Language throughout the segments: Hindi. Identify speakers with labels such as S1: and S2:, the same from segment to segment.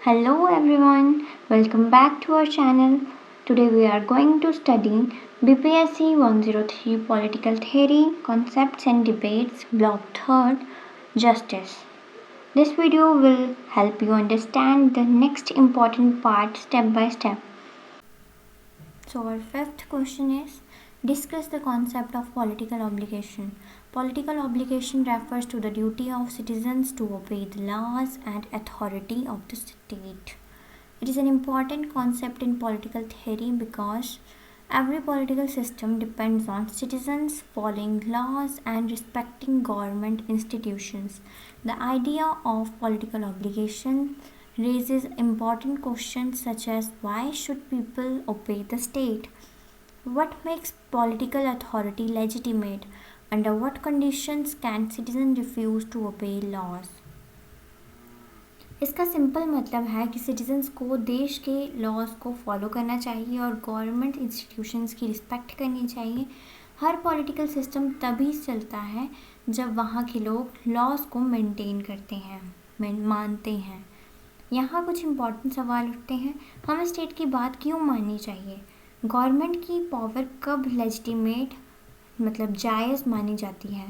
S1: Hello everyone, welcome back to our channel. Today we are going to study BPSC 103 Political Theory, Concepts and Debates, Block 3rd, Justice. This video will help you understand the next important part step by step. So our fifth question is, discuss the concept of political obligation. Political obligation refers to the duty of citizens to obey the laws and authority of the state. It is an important concept in political theory because every political system depends on citizens following laws and respecting government institutions. The idea of political obligation raises important questions such as why should people obey the state? What makes political authority legitimate? Under what conditions can citizens refuse to obey laws? इसका सिंपल मतलब है कि सिटीजन्स को देश के लॉज को फॉलो करना चाहिए और गवर्नमेंट इंस्टीट्यूशंस की रिस्पेक्ट करनी चाहिए। हर पॉलिटिकल सिस्टम तभी चलता है जब वहाँ के लोग लॉज को मेंटेन करते हैं, मानते हैं। यहाँ कुछ इम्पॉर्टेंट सवाल उठते हैं। हमें स्टेट की बात क्यों माननी चाहिए? गवर्नमेंट की पावर कब लेजिटिमेट मतलब जायज़ मानी जाती है?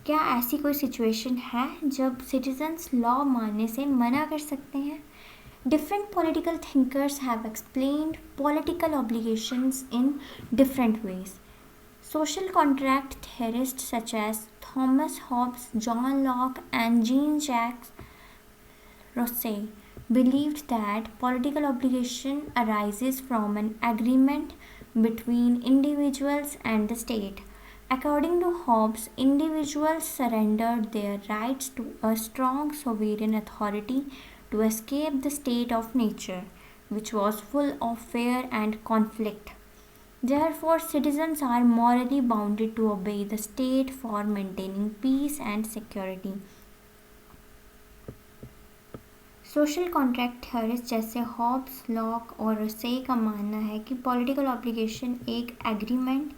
S1: क्या ऐसी कोई सिचुएशन है जब सिटीजन्स लॉ मानने से मना कर सकते हैं? Different political thinkers have explained political obligations in different ways. Social contract theorists such as Thomas Hobbes, John Locke, and Jean-Jacques Rousseau believed that political obligation arises from an agreement between individuals and the state. According to Hobbes, individuals surrendered their rights to a strong sovereign authority to escape the state of nature, which was full of fear and conflict. Therefore, citizens are morally bounded to obey the state for maintaining peace and security. Social contract theorist जैसे हॉब्स, लॉक और रोसे का मानना है कि पॉलिटिकल ऑब्लिगेशन एक एग्रीमेंट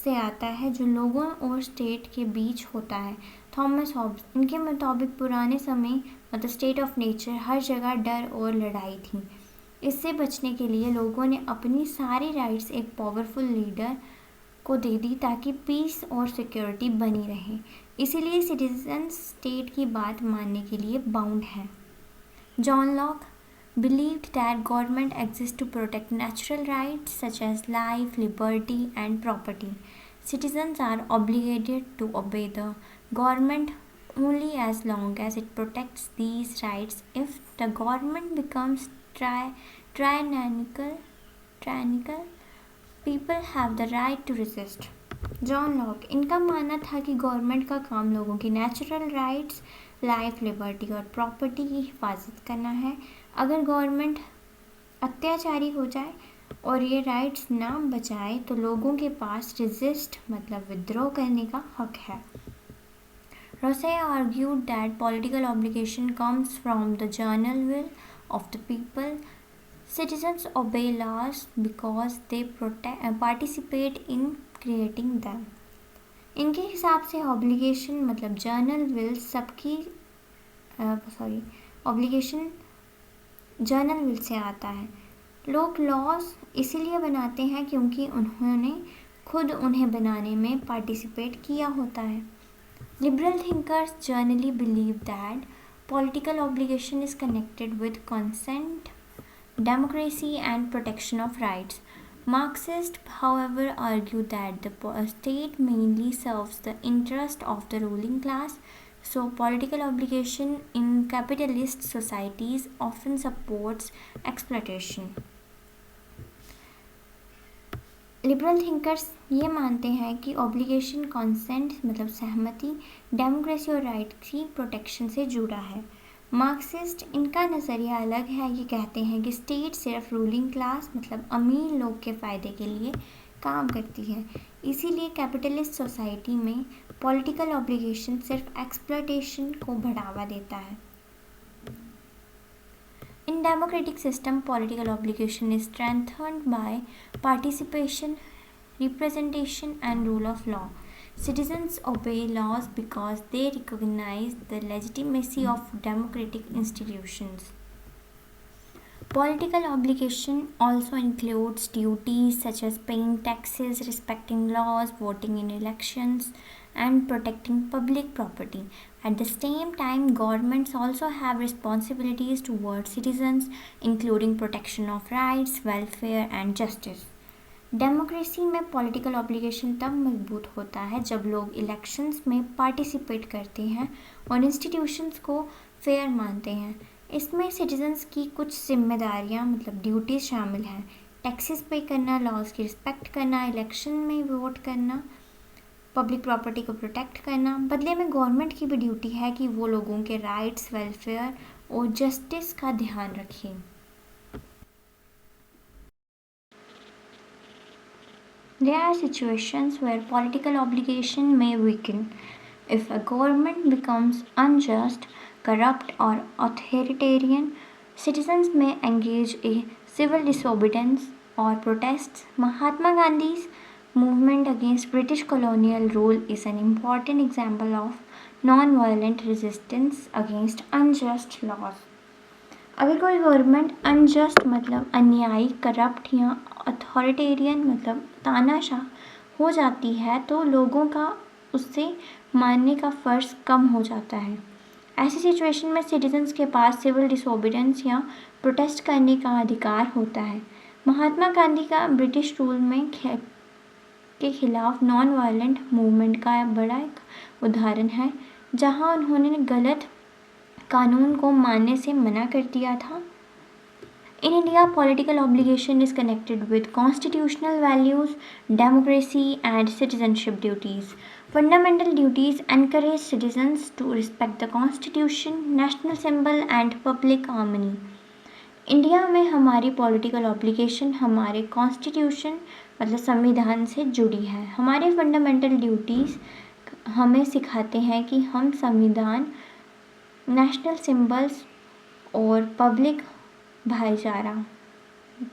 S1: से आता है जो लोगों और स्टेट के बीच होता है। थॉमस हॉब्स, इनके मुताबिक पुराने समय मतलब स्टेट ऑफ नेचर हर जगह डर और लड़ाई थी। इससे बचने के लिए लोगों ने अपनी सारी राइट्स एक पावरफुल लीडर को दे दी ताकि पीस और सिक्योरिटी बनी रहे। इसीलिए सिटीजन स्टेट की बात मानने के लिए बाउंड है। John Locke believed that government exists to protect natural rights such as life, liberty, and property. Citizens are obligated to obey the government only as long as it protects these rights. If the government becomes tyrannical, people have the right to resist. John Locke, इनका मानना था कि गवर्नमेंट का काम लोगों की नेचुरल राइट्स, लाइफ, लिबर्टी और प्रॉपर्टी की हिफाजत करना है। अगर गवर्नमेंट अत्याचारी हो जाए और ये राइट्स ना बचाए तो लोगों के पास रेजिस्ट मतलब विद्रोह करने का हक है। Rousseau argued that political obligation comes from the general will of the people. Citizens obey laws because they participate in creating them. इनके हिसाब से ऑब्लिगेशन मतलब जर्नल विल सबकी ऑब्लिगेशन जर्नल विल से आता है। लोग लॉज इसीलिए बनाते हैं क्योंकि उन्होंने खुद उन्हें बनाने में पार्टिसिपेट किया होता है। Liberal thinkers generally believe that political obligation is connected with consent, democracy and protection of rights. Marxists, however, argue that the state mainly serves the interest of the ruling class, so political obligation in capitalist societies often supports exploitation. Liberal thinkers ये मानते हैं कि ऑब्लिगेशन कॉन्सेंट मतलब सहमति, डेमोक्रेसी और राइट की प्रोटेक्शन से जुड़ा है। मार्क्सिस्ट, इनका नज़रिया अलग है। ये कहते हैं कि स्टेट सिर्फ रूलिंग क्लास मतलब अमीर लोग के फ़ायदे के लिए काम करती है, इसीलिए कैपिटलिस्ट सोसाइटी में पॉलिटिकल ऑब्लिगेशन सिर्फ एक्सप्लॉयटेशन को बढ़ावा देता है। In democratic system political obligation is strengthened by participation, representation and rule of law. Citizens obey laws because they recognize the legitimacy of democratic institutions. Political obligation also includes duties such as paying taxes, respecting laws, voting in elections, and protecting public property. At the same time, governments also have responsibilities towards citizens, including protection of rights, welfare, and justice. Democracy में पॉलिटिकल ऑब्लिगेशन तब मजबूत होता है जब लोग इलेक्शंस में पार्टिसिपेट करते हैं और इंस्टीट्यूशंस को फेयर मानते हैं। इसमें सिटीजन्स की कुछ जिम्मेदारियां मतलब ड्यूटीज़ शामिल हैं। टैक्सेस पे करना, लॉज की रिस्पेक्ट करना, इलेक्शन में वोट करना, पब्लिक प्रॉपर्टी को प्रोटेक्ट करना। बदले में गवर्नमेंट की भी ड्यूटी है कि वो लोगों के राइट्स, वेलफेयर और जस्टिस का ध्यान रखें। There are situations where political obligation may weaken. If a government becomes unjust, corrupt, or authoritarian, citizens may engage in civil disobedience or protests. Mahatma Gandhi's movement against British colonial rule is an important example of non-violent resistance against unjust laws. अगर कोई गवर्नमेंट अनजस्ट मतलब अन्यायी, करप्ट या अथॉरिटेरियन मतलब तानाशाह हो जाती है तो लोगों का उससे मानने का फ़र्ज कम हो जाता है। ऐसी सिचुएशन में सिटीजन्स के पास सिविल डिसोबीडियंस या प्रोटेस्ट करने का अधिकार होता है। महात्मा गांधी का ब्रिटिश रूल में के खिलाफ नॉन वायलेंट मूवमेंट का बड़ा एक उदाहरण है, जहां उन्होंने गलत कानून को मानने से मना कर दिया था। In India, political obligation is connected with constitutional values, democracy, and citizenship duties. Fundamental duties encourage citizens to respect the constitution, national symbol, and public harmony. India में हमारी पॉलिटिकल ऑब्लिगेशन हमारे कॉन्स्टिट्यूशन मतलब संविधान से जुड़ी है। हमारे फंडामेंटल ड्यूटीज़ हमें सिखाते हैं कि हम संविधान, नेशनल सिंबल्स और पब्लिक भाईचारा,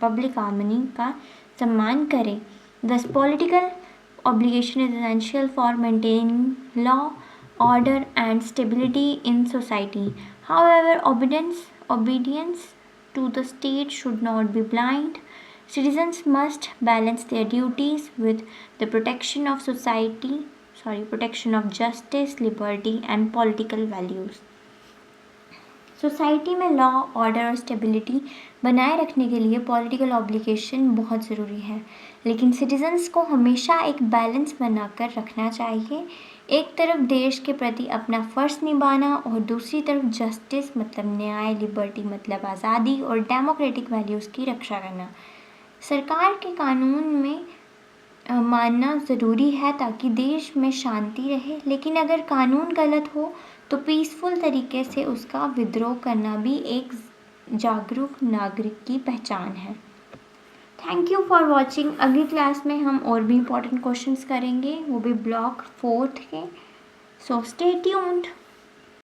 S1: पब्लिक हार्मनी का सम्मान करें। दस political obligation is essential for maintaining law, order, and stability in society. However, obedience to the state should not be blind. Citizens must balance their duties with the protection of justice, liberty, and political values. Society में लॉ, ऑर्डर और स्टेबिलिटी बनाए रखने के लिए पॉलिटिकल ऑब्लिगेशन बहुत ज़रूरी है, लेकिन सिटीजन्स को हमेशा एक बैलेंस बनाकर रखना चाहिए। एक तरफ देश के प्रति अपना फ़र्ज़ निभाना और दूसरी तरफ जस्टिस मतलब न्याय, लिबर्टी मतलब आज़ादी और डेमोक्रेटिक वैल्यूज़ की रक्षा करना। सरकार के कानून में मानना ज़रूरी है ताकि देश में शांति रहे, लेकिन अगर कानून गलत हो तो पीसफुल तरीके से उसका विद्रोह करना भी एक जागरूक नागरिक की पहचान है। Thank you for watching. अगली क्लास में हम और भी इम्पोर्टेंट क्वेश्चंस करेंगे, वो भी ब्लॉक 4 के। So stay tuned.